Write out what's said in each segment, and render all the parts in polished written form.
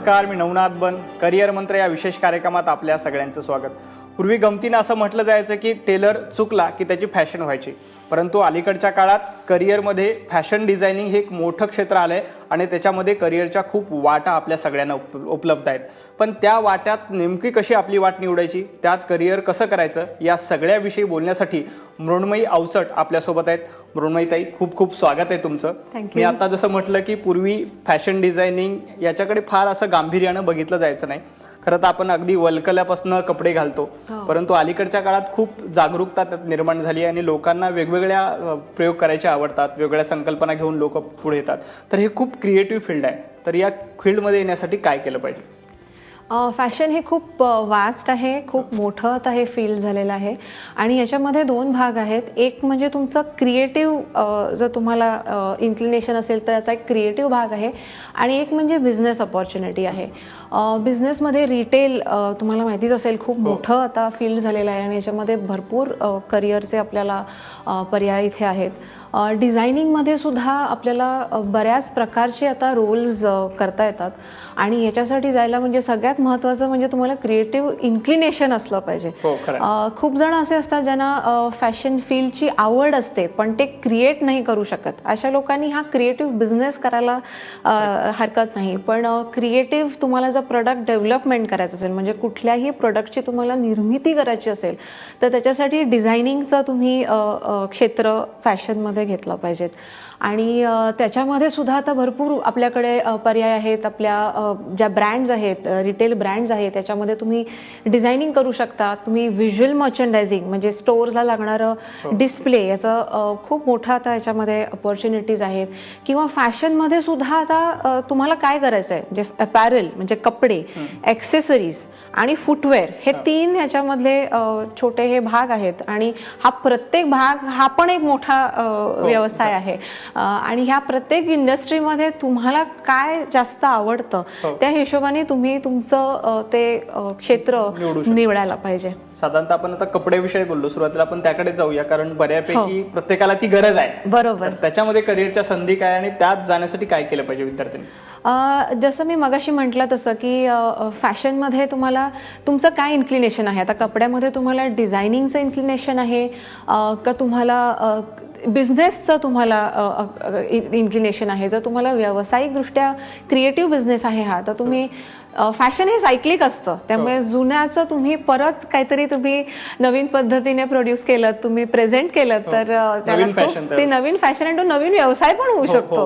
नमस्कार, मी नवनाथ बन. करिअर मंत्र या विशेष कार्यक्रमात आपल्या सगळ्यांचं स्वागत. पूर्वी गमतीनं असं म्हटलं जायचं की टेलर चुकला की त्याची फॅशन व्हायची, परंतु अलीकडच्या काळात करिअरमध्ये फॅशन डिझायनिंग हे एक मोठं क्षेत्र आलं आहे आणि त्याच्यामध्ये करिअरच्या खूप वाटा आपल्या सगळ्यांना उपलब्ध आहेत. पण त्या वाट्यात नेमकी कशी आपली वाट निवडायची, त्यात करिअर कसं करायचं, या सगळ्याविषयी बोलण्यासाठी मृण्मयी अवचट आपल्यासोबत आहेत. मृण्मयी ताई, खूप खूप स्वागत आहे तुमचं. मी आता जसं म्हटलं की पूर्वी फॅशन डिझायनिंग याच्याकडे फार असं गांभीर्यानं बघितलं जायचं नाही. खरं तर आपण अगदी वल्कल्यापासून कपडे घालतो, परंतु अलीकडच्या काळात खूप जागरूकता त्यात निर्माण झाली आणि लोकांना वेगवेगळ्या प्रयोग करायचे आवडतात, वेगवेगळ्या संकल्पना घेऊन लोक पुढे येतात. तर हे खूप क्रिएटिव्ह फील्ड आहे. तर या फील्डमध्ये येण्यासाठी काय केलं पाहिजे? फॅशन हे खूप वास्ट आहे, खूप मोठं आता हे फील्ड झालेलं आहे आणि याच्यामध्ये दोन भाग आहेत. एक म्हणजे तुमचं क्रिएटिव्ह, जर तुम्हाला इन्क्लिनेशन असेल तर याचा एक क्रिएटिव्ह भाग आहे आणि एक म्हणजे बिझनेस अपॉर्च्युनिटी आहे. बिझनेसमध्ये रिटेल तुम्हाला माहितीच असेल, खूप मोठं आता फील्ड झालेलं आहे आणि याच्यामध्ये भरपूर करिअरचे आपल्याला पर्याय इथे आहेत. डिझायनिंगमध्ये सुद्धा आपल्याला बऱ्याच प्रकारचे आता रोल्स करता येतात आणि याच्यासाठी जायला म्हणजे सगळ्यात महत्त्वाचं म्हणजे तुम्हाला क्रिएटिव्ह इन्क्लिनेशन असलं पाहिजे. खूप जण असे असतात ज्यांना फॅशन फील्डची आवड असते पण ते क्रिएट नाही करू शकत. अशा लोकांनी हा क्रिएटिव्ह बिझनेस करायला हरकत नाही. पण क्रिएटिव्ह तुम्हाला जर प्रोडक्ट डेव्हलपमेंट करायचं असेल, म्हणजे कुठल्याही प्रोडक्टची तुम्हाला निर्मिती करायची असेल, तर त्याच्यासाठी डिझायनिंगचं तुम्ही क्षेत्र फॅशनमध्ये घेतलं पाहिजेत. आणि त्याच्यामध्ये सुद्धा आता भरपूर आपल्याकडे पर्याय आहेत. आपल्या ज्या ब्रँड्स आहेत, रिटेल ब्रँड्स आहेत, त्याच्यामध्ये तुम्ही डिझायनिंग करू शकता. तुम्ही व्हिज्युअल मर्चंडायझिंग म्हणजे स्टोअर्सला लागणारं डिस्प्ले, याचं खूप मोठं आता याच्यामध्ये अपॉर्च्युनिटीज आहेत. किंवा फॅशनमध्ये सुद्धा आता तुम्हाला काय करायचं आहे, म्हणजे अपॅरल म्हणजे कपडे, ॲक्सेसरीज आणि फुटवेअर, हे तीन ह्याच्यामधले छोटे हे भाग आहेत आणि हा प्रत्येक भाग हा पण एक मोठा व्यवसाय आहे. आणि ह्या प्रत्येक इंडस्ट्रीमध्ये तुम्हाला काय जास्त आवडतं त्या हिशोबाने तुम्ही तुमचं ते क्षेत्र निवडायला पाहिजे. साधारणतः आपण आता कपड्याविषयी बोललो, सुरुवातीला आपण त्याकडे जाऊया, कारण बऱ्यापैकी प्रत्येकाला ती गरज आहे. बरोबर. त्याच्यामध्ये करिअरच्या संधी काय आणि त्यात जाण्यासाठी काय केलं पाहिजे विद्यार्थ्यांनी? जसं मी मगाशी म्हटलं तसं की फॅशनमध्ये तुम्हाला तुमचं काय इन्क्लिनेशन आहे. आता कपड्यामध्ये तुम्हाला डिझायनिंगचं इन्क्लिनेशन आहे का तुम्हाला बिझनेसचं तुम्हाला इन्क्लिनेशन आहे. जर तुम्हाला व्यावसायिकदृष्ट्या क्रिएटिव्ह बिझनेस आहे हा, तर तुम्ही फॅशन हे सायक्लिक असतं, त्यामुळे जुन्याचं तुम्ही परत काहीतरी तुम्ही नवीन पद्धतीने प्रोड्यूस केलं, तुम्ही प्रेझेंट केलं तर ते नवीन फॅशन आणि तो नवीन व्यवसाय पण होऊ शकतो.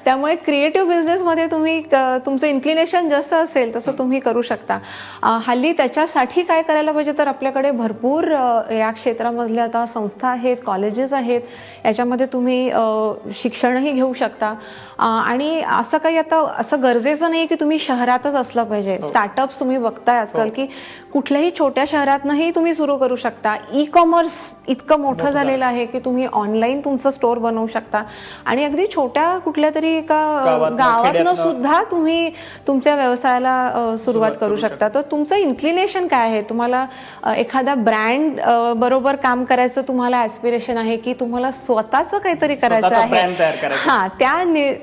त्यामुळे क्रिएटिव्ह बिझनेसमध्ये तुम्ही तुमचं इन्क्लिनेशन जसं असेल तसं तुम्ही करू शकता. हल्ली त्याच्यासाठी काय करायला पाहिजे, तर आपल्याकडे भरपूर या क्षेत्रामधल्या आता संस्था आहेत, कॉलेजेस आहेत, याच्यामध्ये तुम्ही शिक्षणही घेऊ शकता. आणि असं काही आता असं गरजेचं नाही की तुम्ही शहरातच असलं पाहिजे. स्टार्टअप्स तुम्ही बघताय आजकाल की कुठल्याही छोट्या शहरातनंही तुम्ही सुरू करू शकता. ई कॉमर्स इतकं मोठं झालेलं आहे की तुम्ही ऑनलाईन तुमचं स्टोअर बनवू शकता आणि अगदी छोट्या कुठल्या तरी एका गावातनं सुद्धा तुम्ही तुमच्या व्यवसायाला सुरुवात करू शकता. तर तुमचं इन्क्लिनेशन काय आहे, तुम्हाला एखाद्या ब्रँड बरोबर काम करायचं तुम्हाला ॲस्पिरेशन आहे की तुम्हाला स्वतःचं काहीतरी करायचं आहे, हां,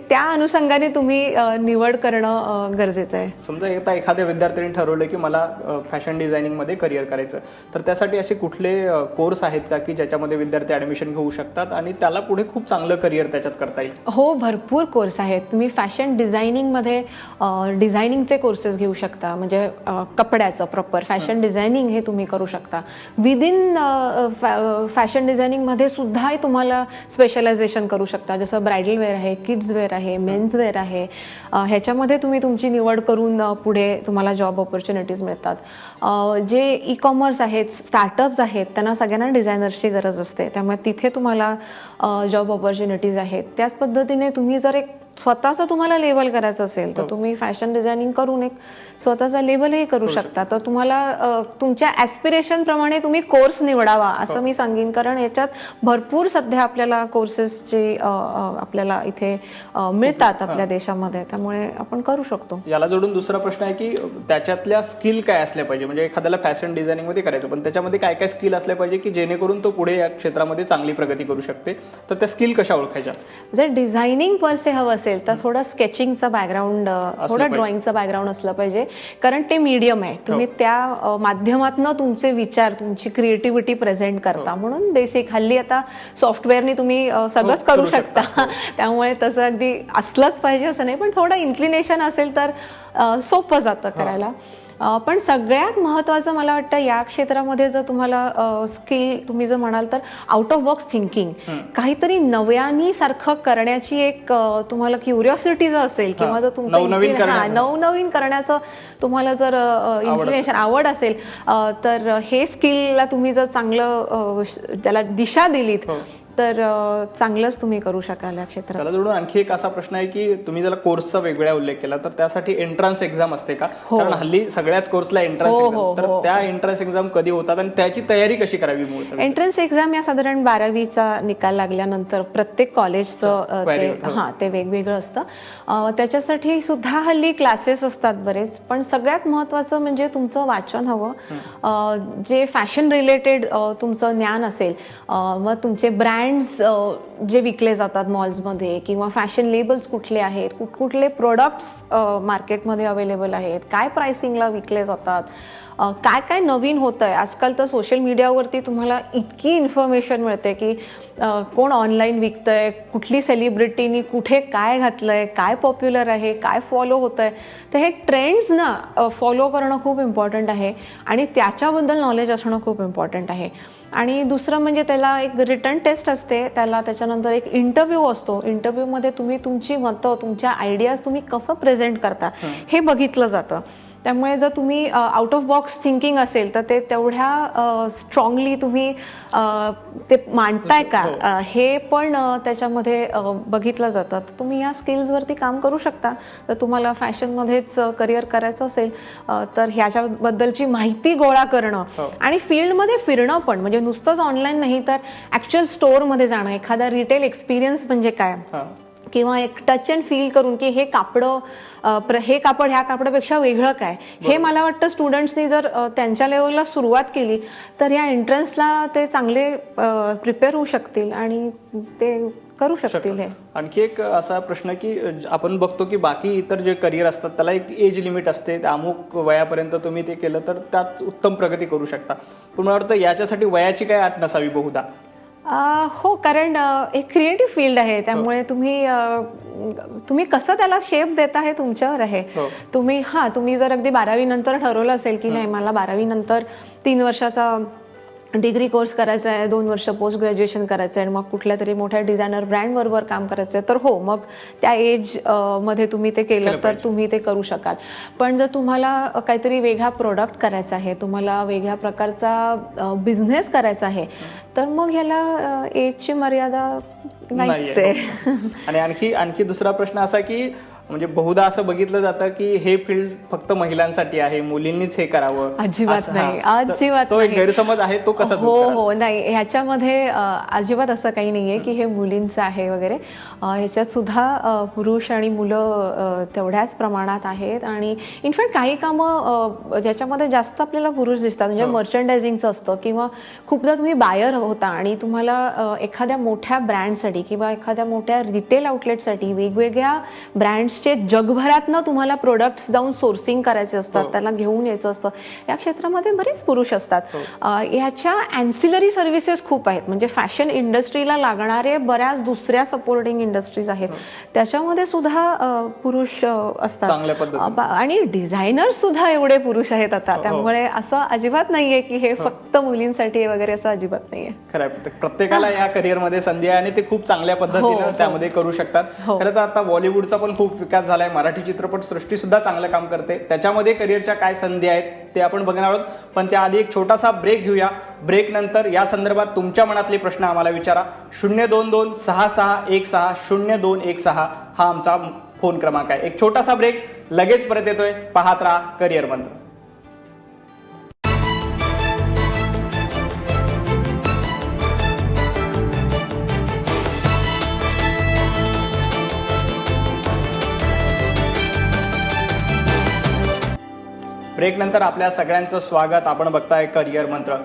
त्या अनुषंगाने तुम्ही निवड करणं गरजेचं आहे. समजा आता एखाद्या विद्यार्थ्यांनी ठरवलं की मला फॅशन डिझायनिंग मध्ये करिअर करायचं, तर त्यासाठी असे कुठले कोर्स आहेत का की ज्याच्यामध्ये विद्यार्थी ऍडमिशन घेऊ शकतात आणि त्याला पुढे खूप चांगलं करिअर त्याच्यात करता येईल? हो, भरपूर कोर्स आहेत. तुम्ही फॅशन डिझायनिंगमध्ये डिझायनिंगचे कोर्सेस घेऊ शकता, म्हणजे कपड्याचं प्रॉपर फॅशन डिझायनिंग हे तुम्ही करू शकता. विदिन फॅशन डिझायनिंगमध्ये सुद्धा तुम्हाला स्पेशलायझेशन करू शकता. जसं ब्रायडल वेअर आहे, किड्स वेअर आहे, मेन्स वेअर आहे. ह्याच्यामध्ये तुम्ही तुमची निवड करून पुढे तुम्हाला जॉब ऑपॉर्च्युनिटीज मिळतात. जे ई कॉमर्स आहेत, स्टार्टअप्स आहेत, त्यांना सगळ्यांना डिझायनर्सची गरज असते, त्यामुळे तिथे तुम्हाला जॉब ऑपॉर्च्युनिटीज आहेत. त्याच पद्धतीने तुम्ही जर एक स्वतःचं तुम्हाला लेबल करायचं असेल तर तुम्ही फॅशन डिझायनिंग करून एक स्वतःचा लेबलही करू शकता. तर तुम्हाला तुमच्या ॲस्पिरेशन प्रमाणे तुम्ही कोर्स निवडावा असं मी सांगेन, कारण याच्यात भरपूर सध्या आपल्याला कोर्सेसची आपल्याला इथे मिळतात आपल्या देशामध्ये, त्यामुळे आपण करू शकतो. याला जोडून दुसरा प्रश्न आहे की त्याच्यातल्या स्किल काय असल्या पाहिजे, म्हणजे एखाद्याला फॅशन डिझायनिंग मध्ये करायचं पण त्याच्यामध्ये काय काय स्किल असल्या पाहिजे की जेणेकरून तो पुढे या क्षेत्रामध्ये चांगली प्रगती करू शकते, तर त्या स्किल कशा ओळखायच्या? जर डिझायनिंग पर से हवं असेल तर थोडं स्केचिंगचा बॅकग्राऊंड, थोडं ड्रॉइंगचं बॅकग्राऊंड असलं पाहिजे, कारण ते मीडियम आहे. तुम्ही त्या माध्यमातून तुमचे विचार, तुमची क्रिएटिव्हिटी प्रेझेंट करता. म्हणून बेसिक हल्ली आता सॉफ्टवेअरनी तुम्ही सगळंच करू शकता. त्यामुळे तसं अगदी असलंच पाहिजे असं नाही, पण थोडं इन्क्लिनेशन असेल तर सोपं जातं करायला. पण सगळ्यात महत्त्वाचं मला वाटतं या क्षेत्रामध्ये जर तुम्हाला स्किल तुम्ही जर म्हणाल तर आउट ऑफ बॉक्स थिंकिंग, काहीतरी नव्यानी सारखं करण्याची एक तुम्हाला क्युरिओसिटी जर असेल किंवा जर तुमचं नवनवीन करण्याचं तुम्हाला जर इन्क्लिनेशन, आवड असेल तर हे स्किलला तुम्ही जर चांगलं त्याला दिशा दिलीत तर चांगलंच तुम्ही करू शकाल या क्षेत्रात. त्याला जोडून आणखी एक असा प्रश्न आहे की तुम्ही जर कोर्सचा वेगवेगळा उल्लेख केला तर त्यासाठी एंट्रन्स एक्झाम असते का? कारण हल्ली सगळ्याच कोर्सला एंट्रन्स एक्झाम, तर त्या एंट्रन्स एक्झाम कधी होतात आणि त्याची तयारी कशी करावी? एंट्रन्स एक्झाम या साधारण 12वीचा निकाल लागल्यानंतर प्रत्येक कॉलेजचं ते वेगवेगळं असतं. त्याच्यासाठी सुद्धा हल्ली क्लासेस असतात बरेच. पण सगळ्यात महत्त्वाचं म्हणजे तुमचं वाचन हवं, जे फॅशन रिलेटेड तुमचं ज्ञान असेल, मग तुमचे ब्रँड्स जे विकले जातात मॉल्समध्ये किंवा फॅशन लेबल्स कुठले आहेत, कुठले प्रोडक्ट्स मार्केटमध्ये अवेलेबल आहेत, काय प्राइसिंगला विकले जातात, काय काय नवीन होतं आहे. आजकाल तर सोशल मीडियावरती तुम्हाला इतकी इन्फॉर्मेशन मिळते की कोण ऑनलाईन विकतंय, कुठली सेलिब्रिटीनी कुठे काय घातलंय, काय पॉप्युलर आहे, काय फॉलो होतं आहे. तर हे ट्रेंड्स ना फॉलो करणं खूप इम्पॉर्टंट आहे आणि त्याच्याबद्दल नॉलेज असणं खूप इम्पॉर्टंट आहे. आणि दुसरं म्हणजे त्याला एक रिटर्न टेस्ट असते, त्याच्यानंतर एक इंटरव्ह्यू असतो. इंटरव्ह्यूमध्ये तुम्ही तुमची मतं, तुमच्या आयडियाज तुम्ही कसं प्रेझेंट करता हे बघितलं जातं. त्यामुळे जर तुम्ही आउट ऑफ बॉक्स थिंकिंग असेल तर ते तेवढ्या स्ट्रॉंगली तुम्ही ते मांडताय का हे पण त्याच्यामध्ये बघितलं जातं. तर तुम्ही या स्किल्सवरती काम करू शकता. तर तुम्हाला फॅशनमध्येच करिअर करायचं असेल तर ह्याच्याबद्दलची माहिती गोळा करणं आणि फील्डमध्ये फिरणं पण, म्हणजे नुसतंच ऑनलाईन नाही तर ॲक्च्युअल स्टोअरमध्ये जाणं, एखादा रिटेल एक्सपिरियन्स म्हणजे काय, किंवा एक टच अँड फील करून की हे कापड ह्या कापडापेक्षा वेगळं काय, हे मला वाटतं स्टुडंट्सनी जर त्यांच्या लेवलला सुरुवात केली तर या एंट्रन्सला ते चांगले प्रिपेअर होऊ शकतील आणि ते करू शकतील. हे आणखी एक असा प्रश्न की आपण बघतो की बाकी इतर जे करिअर असतात त्याला एक एज लिमिट असते, त्या अमुक वयापर्यंत तुम्ही ते केलं तर त्यात उत्तम प्रगती करू शकता. पण मला वाटतं याच्यासाठी वयाची काय अट नसावी बहुधा. हो, कारण एक क्रिएटिव्ह फील्ड आहे, त्यामुळे तुम्ही कसं त्याला शेप देता हे तुमच्यावर आहे. तुम्ही जर अगदी 12वी नंतर ठरवलं असेल की नाही मला 12वी नंतर 3 वर्षाचा डिग्री कोर्स करायचा आहे, 2 वर्ष पोस्ट ग्रॅज्युएशन करायचं आहे आणि मग कुठल्या तरी मोठ्या डिझायनर ब्रँडबरोबर काम करायचं आहे, तर हो, मग त्या एज मध्ये तुम्ही ते केलं तर तुम्ही ते करू शकाल. पण जर तुम्हाला काहीतरी वेगळा प्रोडक्ट करायचा आहे, तुम्हाला वेगळ्या प्रकारचा बिझनेस करायचा आहे, तर मग ह्याला एजची मर्यादा नाहीच आहे. आणि आणखी दुसरा प्रश्न असा की म्हणजे बहुधा असं बघितलं जातं की हे फील्ड फक्त महिलांसाठी आहे, मुलींनीच हे करावं. अजिबात नाही, अजिबात तो एक गैरसमज आहे, तो कसा? हो, नाही, ह्याच्यामध्ये अजिबात असं काही नाहीये की हे मुलींचं आहे वगैरे. ह्याच्यात सुद्धा पुरुष आणि मुलं तेवढ्याच प्रमाणात आहेत. आणि इनफॅक्ट काही कामं ज्याच्यामध्ये जास्त आपल्याला पुरुष दिसतात, म्हणजे मर्चंडायझिंगचं असतं किंवा खूपदा तुम्ही बायर होता आणि तुम्हाला एखाद्या मोठ्या ब्रँडसाठी किंवा एखाद्या मोठ्या रिटेल आउटलेटसाठी वेगवेगळ्या ब्रँड्सचे जगभरातनं तुम्हाला प्रोडक्ट्स जाऊन सोर्सिंग करायचे असतात, त्याला घेऊन यायचं असतं. या क्षेत्रामध्ये बरेच पुरुष असतात. ह्याच्या ॲन्सिलरी सर्व्हिसेस खूप आहेत, म्हणजे फॅशन इंडस्ट्रीला लागणारे बऱ्याच दुसऱ्या सपोर्टिंग इंडस्ट्रीज आहेत, त्याच्यामध्ये सुद्धा पुरुष असतात. आणि डिझायनर्स सुद्धा एवढे पुरुष आहेत आता. त्यामुळे असं अजिबात नाहीये की हे फक्त मुलींसाठी वगैरे, असं अजिबात नाहीये. खरं, प्रत्येकाला या करिअरमध्ये संधी आहे आणि ते खूप चांगल्या पद्धतीने त्यामध्ये करू शकतात. खरं तर आता बॉलिवूडचा पण खूप विकास झालाय, मराठी चित्रपट सृष्टी सुद्धा चांगलं काम करते, त्याच्यामध्ये करिअरच्या काय संधी आहेत ते आपण बघणार आहोत. पण त्याआधी एक छोटासा ब्रेक घेऊया. ब्रेक नंतर या संदर्भात तुमच्या मनातले प्रश्न आम्हाला विचारा. 02266160216 हा आमचा फोन क्रमांक आहे. एक छोटासा ब्रेक, लगेच परत येतोय. पाहत राहा करिअर मंत्र. ब्रेक नंतर आपल्या सगळ्यांचं स्वागत. आपण बघताय करिअर मंत्र.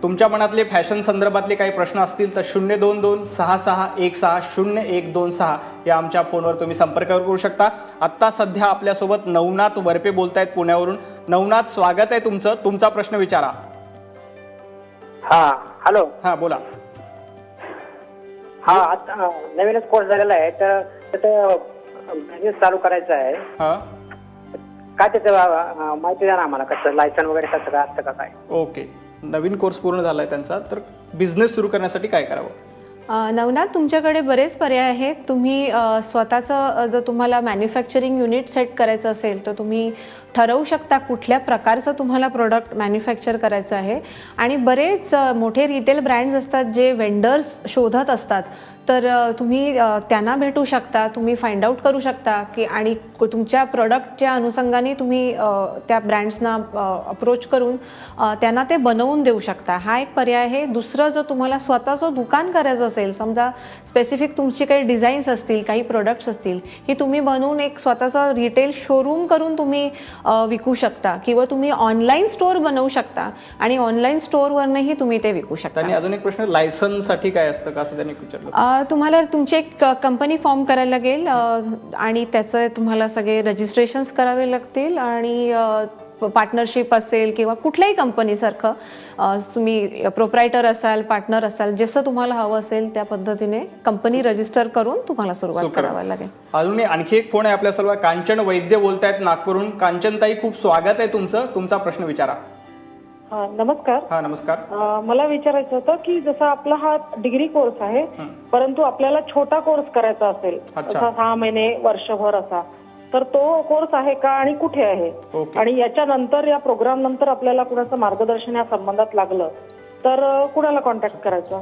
तुमच्या मनातले फॅशन संदर्भातले काही प्रश्न असतील तर 02266160126 या आमच्या फोनवर तुम्ही संपर्क करू शकता. आत्ता सध्या आपल्यासोबत नवनाथ वरपे बोलतायत पुण्यावरून. नवनाथ, स्वागत आहे तुमचं. तुमचा प्रश्न विचारा. हा हॅलो. हा बोला. हा आता नवीनच कोर्स झालेला आहे तर त्याचं बिझनेस चालू करायचा आहे. हा काय त्याचं माहिती द्या ना आम्हाला, कसं लायसन वगैरे कसं काय असतं का काय. ओके, नवीन कोर्स पूर्ण झालाय त्यांचा, तर बिझनेस सुरू करण्यासाठी काय करावं? नवनाथ, तुमच्याकडे बरेच पर्याय आहेत. तुम्ही स्वतःचं जर तुम्हाला मॅन्युफॅक्चरिंग युनिट सेट करायचं असेल तर तुम्ही ठरवू शकता कुठल्या प्रकारचं तुम्हाला प्रोडक्ट मॅन्युफॅक्चर करायचं आहे. आणि बरेच मोठे रिटेल ब्रँड्स असतात जे वेंडर्स शोधत असतात, तर तुम्ही त्यांना भेटू शकता. तुम्ही फाइंड आउट करू शकता की आणि तुमच्या प्रोडक्टच्या अनुषंगाने तुम्ही त्या ब्रँड्सना अप्रोच करून त्यांना ते बनवून देऊ शकता. हा एक पर्याय आहे. दुसरं, जर तुम्हाला स्वतःचं दुकान करायचं असेल, समजा स्पेसिफिक तुमची काही डिझाईन्स असतील, काही प्रोडक्ट्स असतील, ही तुम्ही बनवून एक स्वतःचं रिटेल शोरूम करून तुम्ही विकू शकता. किंवा तुम्ही ऑनलाईन स्टोअर बनवू शकता आणि ऑनलाईन स्टोअरवरनंही तुम्ही ते विकू शकता. आणि अजून एक प्रश्न, लायसन्ससाठी काय असतं का असं त्यांनी विचारलं. तुम्हाला तुमची एक कंपनी फॉर्म करायला लागेल आणि त्याचं तुम्हाला सगळे रजिस्ट्रेशन्स करावे लागतील. आणि पार्टनरशिप असेल किंवा कुठल्याही कंपनीसारखं तुम्ही प्रोप्रायटर असाल, पार्टनर असाल, जसं तुम्हाला हवं असेल त्या पद्धतीने कंपनी रजिस्टर करून तुम्हाला सुरुवात करावी लागेल. अजून आणखी एक फोन आहे आपल्या सर्व. कांचन वैद्य बोलतायत नागपूरहून. कांचनताई, खूप स्वागत आहे तुमचं. तुमचा प्रश्न विचारा. नमस्कार. हा नमस्कार. मला विचारायचं होतं की जसा आपला हा डिग्री कोर्स आहे, परंतु आपल्याला छोटा कोर्स करायचा असेल, जसा 6 महिने वर्षभर असा, तर तो कोर्स आहे का आणि कुठे आहे? आणि याच्यानंतर, या प्रोग्राम नंतर आपल्याला कुणाचं मार्गदर्शन या संबंधात लागलं तर कुणाला कॉन्टॅक्ट करायचं?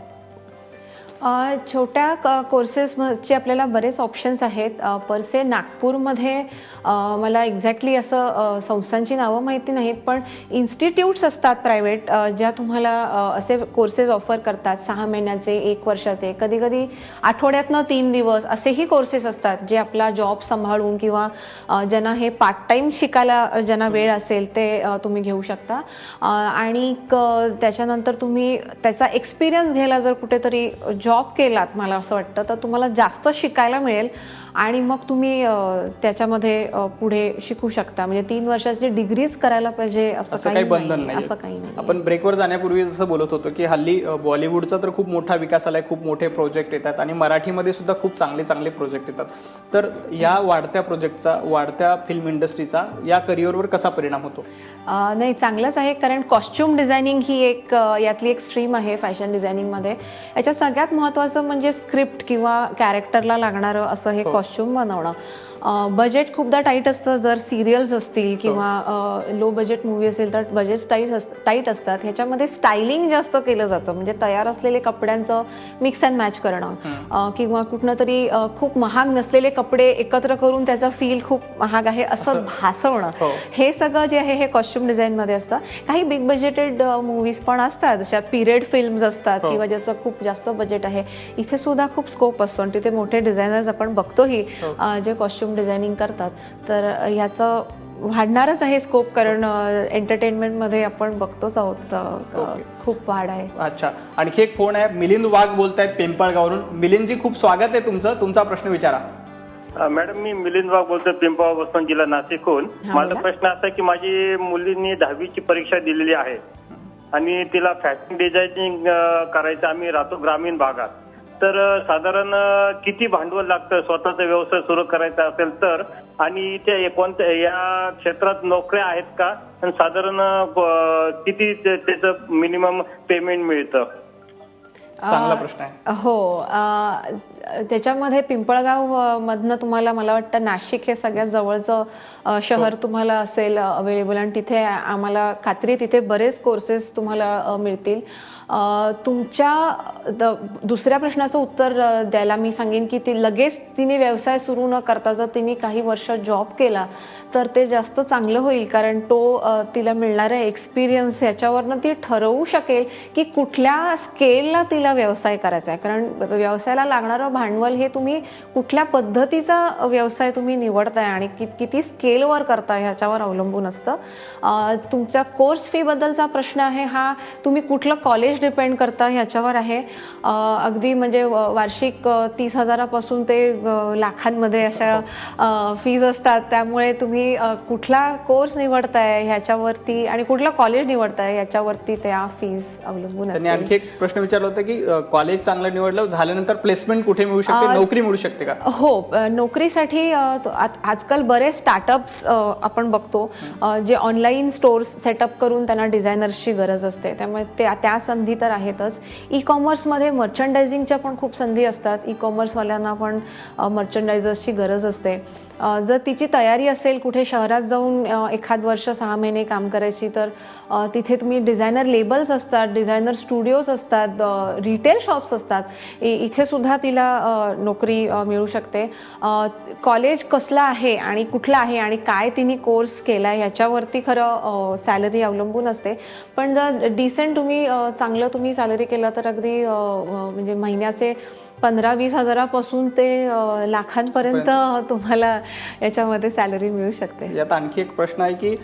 छोट्या कोर्सेसचे आपल्याला बरेच ऑप्शन्स आहेत. पर से नागपूरमध्ये मला एक्झॅक्टली असं संस्थांची नावं माहिती नाहीत, पण इन्स्टिट्यूट्स असतात प्रायव्हेट ज्या तुम्हाला असे कोर्सेस ऑफर करतात. 6 महिन्याचे, 1 वर्षाचे, कधी कधी आठवड्यातनं 3 दिवस असेही कोर्सेस असतात जे आपला जॉब सांभाळून किंवा ज्यांना हे पार्ट टाईम शिकायला ज्यांना वेळ असेल ते तुम्ही घेऊ शकता. आणि त्याच्यानंतर तुम्ही त्याचा एक्सपिरियन्स घ्यायला जर कुठेतरी जॉब केलात, मला असं वाटतं, तर तुम्हाला जास्त शिकायला मिळेल आणि मग तुम्ही त्याच्यामध्ये पुढे शिकू शकता. म्हणजे 3 वर्षाची डिग्रीज करायला पाहिजे असं काही बंधन नाही. असं काही नाही. आपण ब्रेकवर जाण्यापूर्वी जसं बोलत होतो की हल्ली बॉलिवूडचा तर खूप मोठा विकास आलाय, खूप मोठे प्रोजेक्ट येतात आणि मराठीमध्ये सुद्धा खूप चांगले चांगले प्रोजेक्ट येतात. तर या वाढत्या प्रोजेक्टचा, वाढत्या फिल्म इंडस्ट्रीचा या करिअरवर कसा परिणाम होतो? नाही, चांगलंच आहे. कारण कॉस्ट्युम डिझायनिंग ही एक यातली एक स्ट्रीम आहे फॅशन डिझायनिंगमध्ये. याच्यात सगळ्यात महत्त्वाचं म्हणजे स्क्रिप्ट किंवा कॅरेक्टरला लागणारं असं हे कॉस्ट्युम बनवणं. बजेट खूपदा टाईट असतं. जर सिरियल्स असतील किंवा लो बजेट मूवी असेल तर बजेट टाईट असतात. ह्याच्यामध्ये स्टायलिंग जास्त केलं जातं. म्हणजे तयार असलेले कपड्यांचं मिक्स अँड मॅच करणं किंवा कुठनं तरी खूप महाग नसलेले कपडे एकत्र करून त्याचा फील खूप महाग आहे असं भासवणं, हे सगळं जे आहे हे कॉस्ट्युम डिझाईनमध्ये असतं. काही बिग बजेटेड मूवीज पण असतात, जशा पिरियड फिल्म्स असतात किंवा ज्याचं खूप जास्त बजेट आहे. इथे सुद्धा खूप स्कोप असतो आणि तिथे मोठे डिझायनर्स आपण बघतोही जे कॉस्ट्युम डिझायनिंग करतात. तर ह्याचं वाढणारच आहे स्कोप, कारण एंटरटेनमेंटमध्ये आपण बघतोच आहोत खूप वाढ आहे. अच्छा, आणखी एक फोन आहे. मिलिंद वाघ बोलतायत पिंपळगावरून. मिलिंदजी, खूप स्वागत आहे तुमचं. तुमचा प्रश्न विचारा. मॅडम, मी मिलिंद वाघ बोलतोय, पिंपळगाव, वसमत जिल्हा, नाशिकहून. माझा प्रश्न असा आहे की माझी मुलींनी 10वीची परीक्षा दिलेली आहे आणि तिला फॅशन डिझायनिंग करायचं. आम्ही राहतो ग्रामीण भागात. तर साधारण किती भांडवल लागतं स्वतःचा व्यवसाय सुरू करायचा असेल तर? आणि इथे कोणत्या या क्षेत्रात नोकऱ्या आहेत का? आणि साधारण किती त्याचं मिनिमम पेमेंट मिळतं? चांगला प्रश्न आहे. हो, त्याच्यामध्ये पिंपळगाव मधनं तुम्हाला, मला वाटतं नाशिक हे सगळ्यात जवळचं शहर तुम्हाला असेल अवेलेबल. आणि तिथे आम्हाला खात्री, तिथे बरेच कोर्सेस तुम्हाला मिळतील. तुमच्या दुसऱ्या प्रश्नाचं उत्तर द्यायला मी सांगेन की ती लगेच तिने व्यवसाय सुरू न करता जर तिने काही वर्ष जॉब केला तर ते जास्त चांगलं होईल. कारण तो तिला मिळणारा एक्सपिरियन्स ह्याच्यावरनं ती ठरवू शकेल की कुठल्या स्केलला तिला व्यवसाय करायचा आहे. कारण व्यवसायाला लागणारं भांडवल हे तुम्ही कुठल्या पद्धतीचा व्यवसाय तुम्ही निवडताय आणि किती स्केलवर करताय ह्याच्यावर अवलंबून असतं. तुमच्या कोर्स फी बद्दलचा प्रश्न आहे हा तुम्ही कुठलं कॉलेज डिपेंड करता ह्याच्यावर आहे. अगदी म्हणजे वार्षिक 30,000पासून ते लाखांमध्ये अशा फीज असतात. त्यामुळे तुम्ही कुठला कोर्स निवडताय ह्याच्यावरती आणि कुठलं कॉलेज निवडताय याच्यावरती त्या फीज अवलंबून असते. आणखी एक प्रश्न विचारला होता की कॉलेज चांगलं निवडलं झाल्यानंतर प्लेसमेंट कुठे मिळू शकते, नोकरी मिळू शकते का? हो, नोकरीसाठी आजकाल बरेच स्टार्टअप्स आपण बघतो जे ऑनलाईन स्टोर्स सेटअप करून त्यांना डिझायनर्सची गरज असते. त्यामुळे त्या संधी तर आहेतच. ई कॉमर्समध्ये मर्चंडायझिंगच्या पण खूप संधी असतात. ई कॉमर्सवाल्यांना पण मर्चंडायझर्सची गरज असते. जर तिची तयारी असेल कुठे शहरात जाऊन एखाद वर्ष 6 महिने काम करायची तर तिथे तुम्ही डिझायनर लेबल्स असतात, डिझायनर स्टुडिओज असतात, रिटेल शॉप्स असतात. इथे सुद्धा तिला नोकरी मिळू शकते. कॉलेज कसलं आहे आणि कुठलं आहे आणि काय तिने कोर्स केला आहे याच्यावरती खरं सॅलरी अवलंबून असते. पण जर डिसेंट तुम्ही चांगलं तुम्ही सॅलरी केलं तर अगदी म्हणजे महिन्याचे 15-20 हजारापासून ते लाखांपर्यंत तुम्हाला याच्यामध्ये सॅलरी मिळू शकते. यात आणखी एक प्रश्न आहे की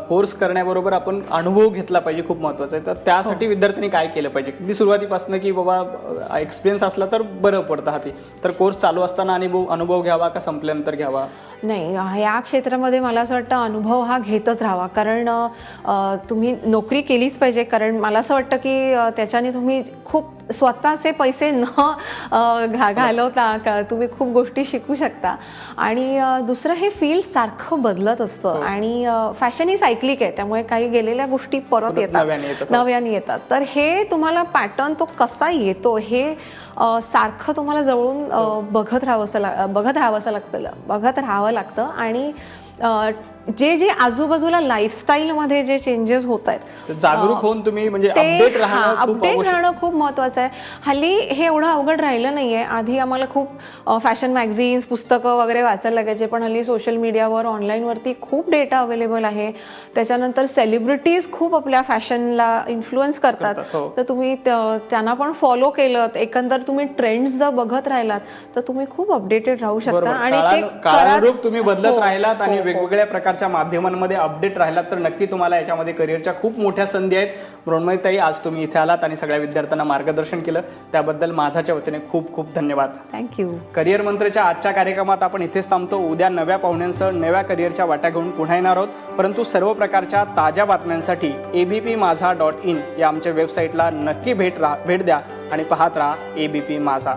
कोर्स करण्याबरोबर आपण अनुभव घेतला पाहिजे, खूप महत्त्वाचं आहे. तर त्यासाठी विद्यार्थ्यांनी काय केलं पाहिजे? अगदी सुरुवातीपासून की बाबा एक्सपिरियन्स असला तर बरं पडतं हाती. तर कोर्स चालू असताना अनुभव घ्यावा का संपल्यानंतर घ्यावा? नाही, या क्षेत्रामध्ये मला असं वाटतं अनुभव हा घेतच राहावा. कारण तुम्ही नोकरी केलीच पाहिजे. कारण मला असं वाटतं की त्याच्याने तुम्ही खूप स्वतःचे पैसे न घालवता का तुम्ही खूप गोष्टी शिकू शकता. आणि दुसरं हे फील्ड सारखं बदलत असतं आणि फॅशन ही सायक्लिक आहे. त्यामुळे काही गेलेल्या गोष्ी परत येतात, नव्याने येतात. तर हे तुम्हाला पॅटर्न तो कसा येतो हे सारखं तुम्हाला जवळून बघत राहावं लागतं. आणि जे आजूबाजूला लाईफस्टाईलमध्ये जे चेंजेस होत आहेत जागरूक होऊन तुम्ही म्हणजे अपडेट राहणं खूप महत्त्वाचं आहे. हल्ली हे एवढं अवघड राहिलं नाहीये. आधी आम्हाला खूप फॅशन मॅगझिन्स पुस्तकं वगैरे वाचायला लागायचे. पण हल्ली सोशल मीडियावर ऑनलाईनवरती खूप डेटा अवेलेबल आहे. त्याच्यानंतर सेलिब्रिटीज खूप आपल्या फॅशनला इन्फ्लुएन्स करतात. तर तुम्ही त्यांना पण फॉलो केलं, एकंदर तुम्ही ट्रेंड्स जर बघत राहिलात तर तुम्ही खूप अपडेटेड राहू शकता. आणि ते काळानुरूप तुम्ही बदलत राहिलात आणि वेगवेगळ्या प्रकारच्या माध्यमांमध्ये अपडेट राहिलात तर नक्की तुम्हाला याच्यामध्ये करिअरच्या खूप मोठ्या संधी आहेत. मृण्मयीताई, आज तुम्ही इथे आलात आणि सगळ्या विद्यार्थ्यांना मार्गदर्शन केलं त्याबद्दल माझ्या वतीने खूप खूप धन्यवाद. थँक्यू. करिअर मंत्रच्या आजच्या कार्यक्रमात आपण इथेच थांबतो. उद्या नव्या पाहुण्यांसह नव्या करिअरच्या वाट्या घेऊन पुन्हा येणार आहोत. परंतु सर्व प्रकारच्या ताज्या बातम्यांसाठी abpmaza.in या आमच्या वेबसाईटला नक्की भेट द्या आणि पाहत राहा ABP माझा.